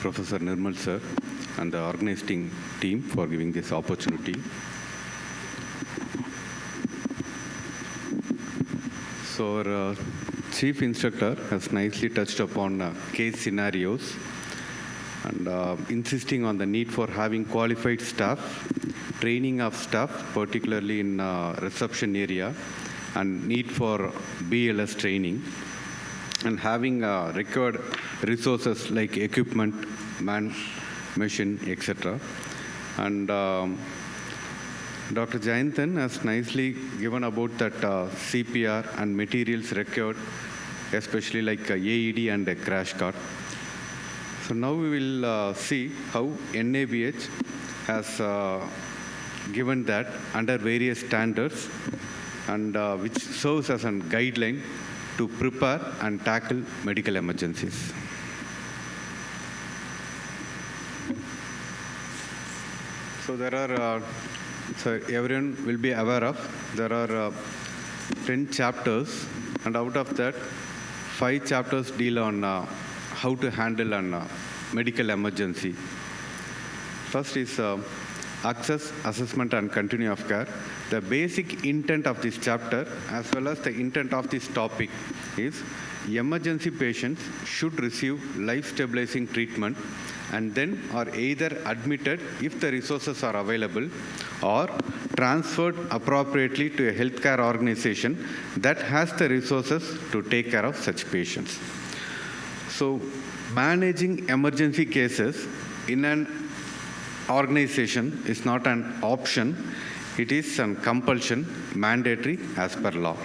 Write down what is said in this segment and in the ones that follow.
Professor Nirmal sir and the organizing team for giving this opportunity. So our chief instructor has nicely touched upon case scenarios and insisting on the need for having qualified staff, training of staff, particularly in reception area, and need for BLS training, and having required resources like equipment, man, machine, etc. And Dr. Jayanthan has nicely given about that CPR and materials required, especially like AED and a crash cart. So now we will see how NABH has given that under various standards and which serves as a guideline to prepare and tackle medical emergencies. So there are, so everyone will be aware of, there are 10 chapters, and out of that, 5 chapters deal on how to handle a medical emergency. First is access, assessment, and continuity of care. The basic intent of this chapter, as well as the intent of this topic, is emergency patients should receive life-stabilizing treatment and then are either admitted if the resources are available or transferred appropriately to a healthcare organization that has the resources to take care of such patients. So, managing emergency cases in an organization is not an option, it is a compulsion, mandatory as per law.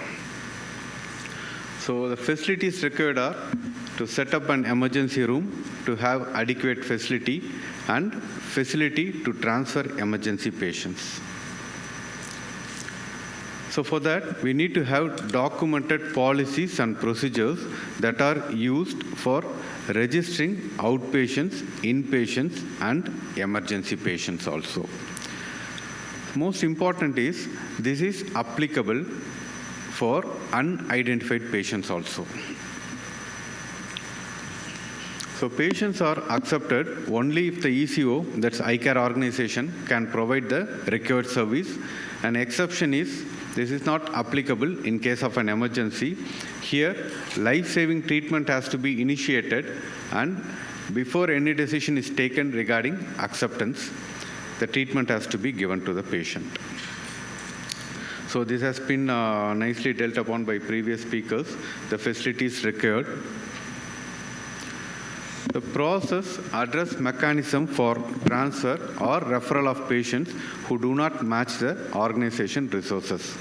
So the facilities required are to set up an emergency room, to have adequate facility, and facility to transfer emergency patients. So for that, we need to have documented policies and procedures that are used for registering outpatients, inpatients, and emergency patients also. Most important is, this is applicable for unidentified patients also. So patients are accepted only if the ECO, that's eye care organization, can provide the required service. An exception is, this is not applicable in case of an emergency. Here, life-saving treatment has to be initiated, and before any decision is taken regarding acceptance, the treatment has to be given to the patient. So this has been nicely dealt upon by previous speakers, the facilities required. The process address mechanism for transfer or referral of patients who do not match the organization resources.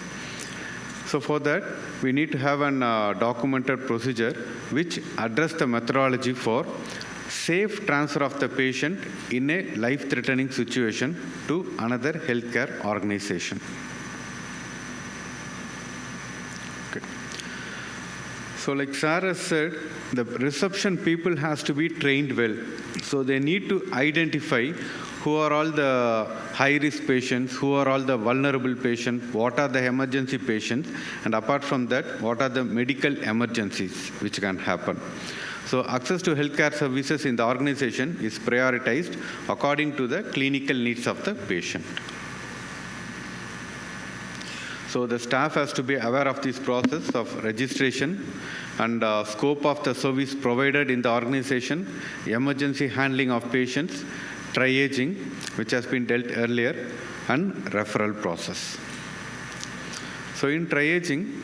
So for that, we need to have an documented procedure which address the methodology for safe transfer of the patient in a life-threatening situation to another healthcare organization. Okay. So like Sarah said, the reception people has to be trained well. So they need to identify who are all the high-risk patients, who are all the vulnerable patients, what are the emergency patients, and apart from that, what are the medical emergencies which can happen. So access to healthcare services in the organization is prioritized according to the clinical needs of the patient. So the staff has to be aware of this process of registration and scope of the service provided in the organization, emergency handling of patients, triaging, which has been dealt earlier, and referral process. So in triaging,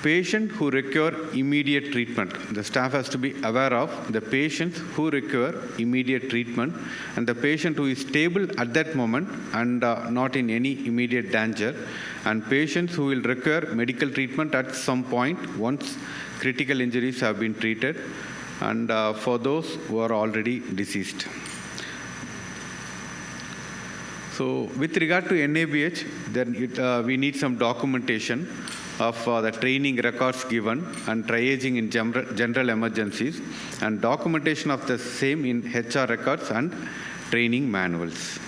patient who require immediate treatment. The staff has to be aware of the patients who require immediate treatment and the patient who is stable at that moment and not in any immediate danger, and patients who will require medical treatment at some point once critical injuries have been treated, and for those who are already deceased. So with regard to NABH, then we need some documentation of the training records given and triaging in general emergencies, and documentation of the same in HR records and training manuals.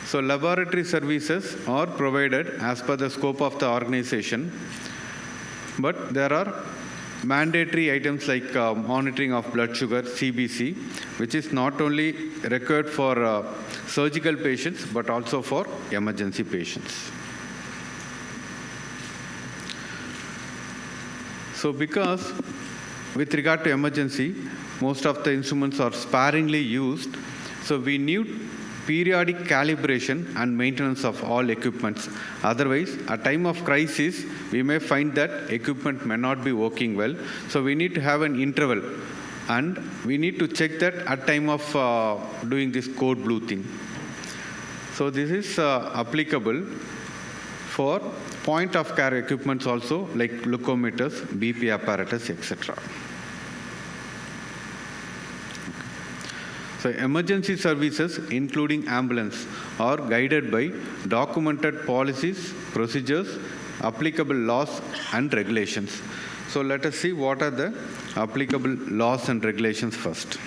So laboratory services are provided as per the scope of the organization, but there are mandatory items like monitoring of blood sugar, CBC, which is not only required for surgical patients but also for emergency patients. So because with regard to emergency, most of the instruments are sparingly used, so we need periodic calibration and maintenance of all equipments. Otherwise, at time of crisis, we may find that equipment may not be working well. So we need to have an interval, and we need to check that at time of doing this code blue thing. So this is applicable for point of care equipments also, like glucometers, BP apparatus, etc. So emergency services, including ambulance, are guided by documented policies, procedures, applicable laws and regulations. So let us see what are the applicable laws and regulations first.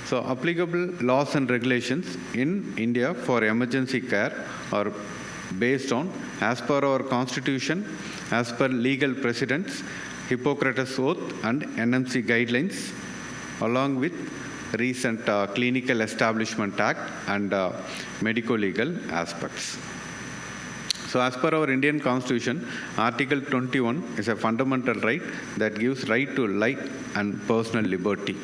So applicable laws and regulations in India for emergency care are based on, as per our constitution, as per legal precedents, Hippocrates Oath and NMC guidelines, along with recent Clinical Establishment Act and medico-legal aspects. So as per our Indian Constitution, Article 21 is a fundamental right that gives right to life and personal liberty.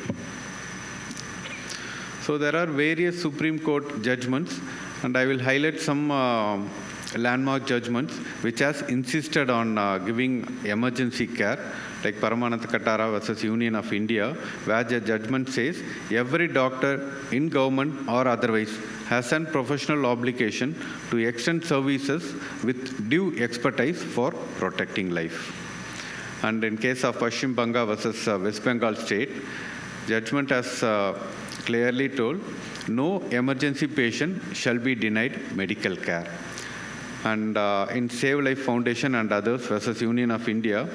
So there are various Supreme Court judgments, and I will highlight some landmark judgments which has insisted on giving emergency care, like Paramanatha Katara versus Union of India, where the judgment says every doctor in government or otherwise has an professional obligation to extend services with due expertise for protecting life. And in case of Paschim Banga versus West Bengal State, judgment has clearly told no emergency patient shall be denied medical care. And in Save Life Foundation and others versus Union of India,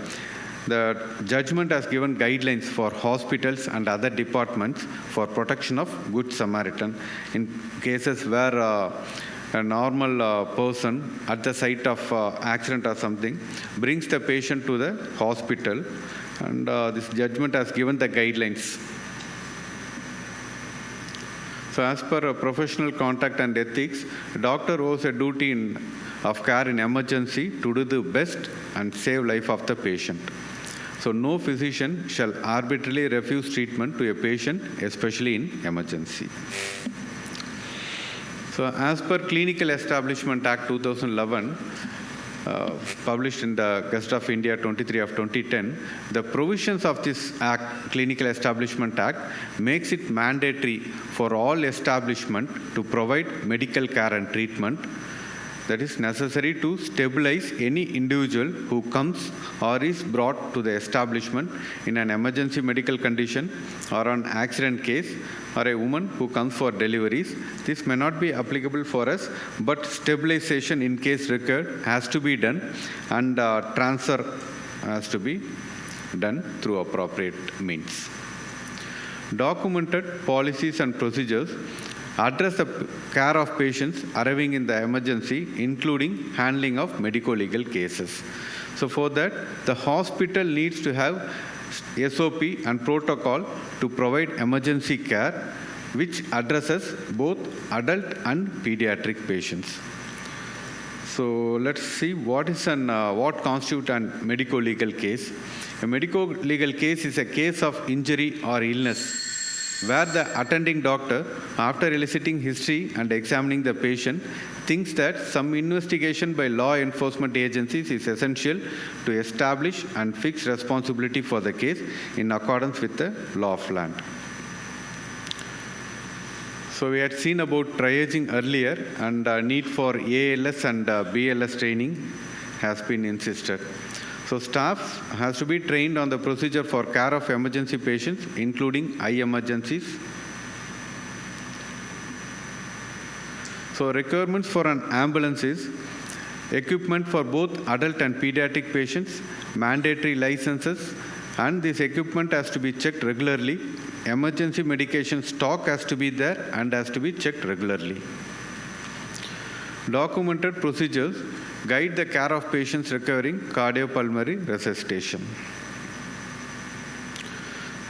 the judgment has given guidelines for hospitals and other departments for protection of Good Samaritan in cases where a normal person at the site of accident or something brings the patient to the hospital, and this judgment has given the guidelines. So as per professional conduct and ethics, a doctor owes a duty of care in emergency to do the best and save life of the patient. So no physician shall arbitrarily refuse treatment to a patient, especially in emergency. So as per Clinical Establishment Act 2011, published in the Gazette of India 23 of 2010, the provisions of this Act, Clinical Establishment Act, makes it mandatory for all establishment to provide medical care and treatment that is necessary to stabilize any individual who comes or is brought to the establishment in an emergency medical condition or an accident case, or a woman who comes for deliveries. This may not be applicable for us, but stabilization in case required has to be done, and transfer has to be done through appropriate means. Documented policies and procedures address the care of patients arriving in the emergency, including handling of medico-legal cases. So for that, the hospital needs to have SOP and protocol to provide emergency care, which addresses both adult and pediatric patients. So let's see what constitutes a medico-legal case. A medico-legal case is a case of injury or illness where the attending doctor, after eliciting history and examining the patient, thinks that some investigation by law enforcement agencies is essential to establish and fix responsibility for the case in accordance with the law of land. So we had seen about triaging earlier, and need for ALS and BLS training has been insisted. So staff has to be trained on the procedure for care of emergency patients, including eye emergencies. So requirements for an ambulance is equipment for both adult and pediatric patients, mandatory licenses, and this equipment has to be checked regularly. Emergency medication stock has to be there and has to be checked regularly. Documented procedures guide the care of patients requiring cardiopulmonary resuscitation.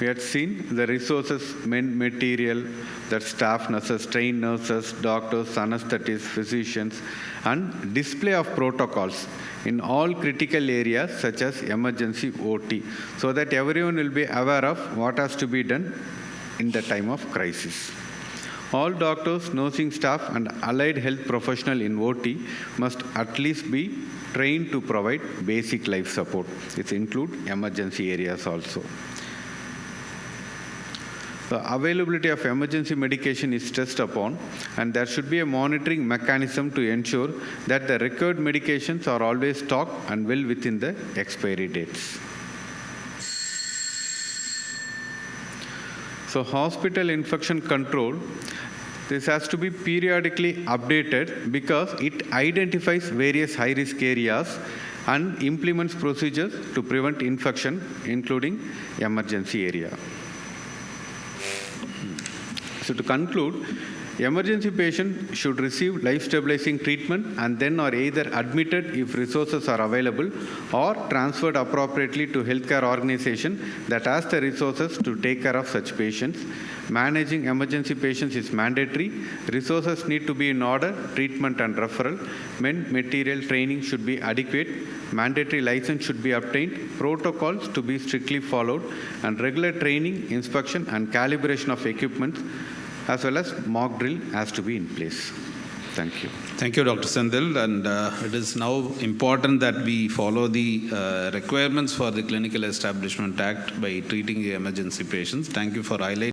We had seen the resources, material, that staff nurses, trained nurses, doctors, anesthetists, physicians, and display of protocols in all critical areas such as emergency OT, so that everyone will be aware of what has to be done in the time of crisis. All doctors, nursing staff, and allied health professionals in OT must at least be trained to provide basic life support. It includes emergency areas also. The availability of emergency medication is stressed upon, and there should be a monitoring mechanism to ensure that the required medications are always stocked and well within the expiry dates. So hospital infection control, this has to be periodically updated because it identifies various high-risk areas and implements procedures to prevent infection, including emergency area. So to conclude, emergency patients should receive life-stabilizing treatment and then are either admitted if resources are available or transferred appropriately to healthcare organization that has the resources to take care of such patients. Managing emergency patients is mandatory. Resources need to be in order, treatment and referral. Material training should be adequate. Mandatory license should be obtained. Protocols to be strictly followed, and regular training, inspection and calibration of equipment as well as mock drill has to be in place. Thank you. Thank you, Dr. Senthil. And it is now important that we follow the requirements for the Clinical Establishment Act by treating the emergency patients. Thank you for highlighting